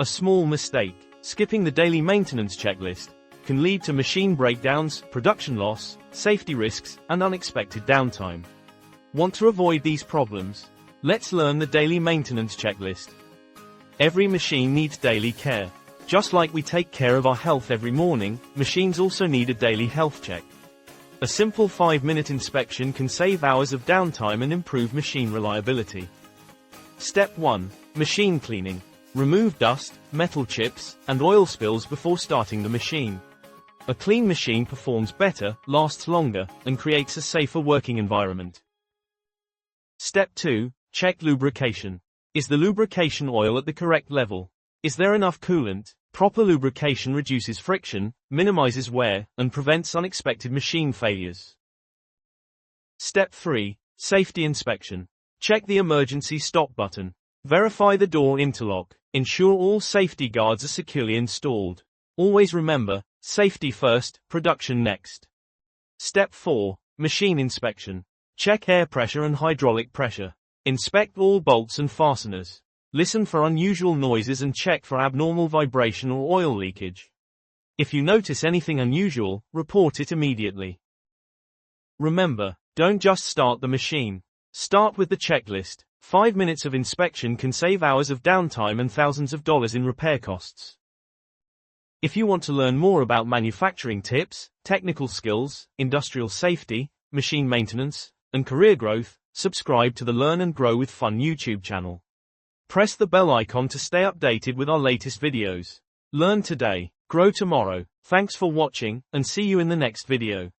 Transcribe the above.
A small mistake, skipping the daily maintenance checklist, can lead to machine breakdowns, production loss, safety risks, and unexpected downtime. Want to avoid these problems? Let's learn the daily maintenance checklist. Every machine needs daily care. Just like we take care of our health every morning, machines also need a daily health check. A simple 5-minute inspection can save hours of downtime and improve machine reliability. Step 1. Machine cleaning. Remove dust, metal chips, and oil spills before starting the machine. A clean machine performs better, lasts longer, and creates a safer working environment. Step 2. Check lubrication. Is the lubrication oil at the correct level? Is there enough coolant? Proper lubrication reduces friction, minimizes wear, and prevents unexpected machine failures. Step 3. Safety inspection. Check the emergency stop button. Verify the door interlock. Ensure all safety guards are securely installed. Always remember, safety first, production next. Step 4. Machine inspection. Check air pressure and hydraulic pressure. Inspect all bolts and fasteners. Listen for unusual noises and check for abnormal vibration or oil leakage. If you notice anything unusual, report it immediately. Remember, don't just start the machine. Start with the checklist. 5 minutes of inspection can save hours of downtime and thousands of dollars in repair costs. If you want to learn more about manufacturing tips, technical skills, industrial safety, machine maintenance, and career growth, subscribe to the Learn and Grow with Fun YouTube channel. Press the bell icon to stay updated with our latest videos. Learn today, grow tomorrow. Thanks for watching, and see you in the next video.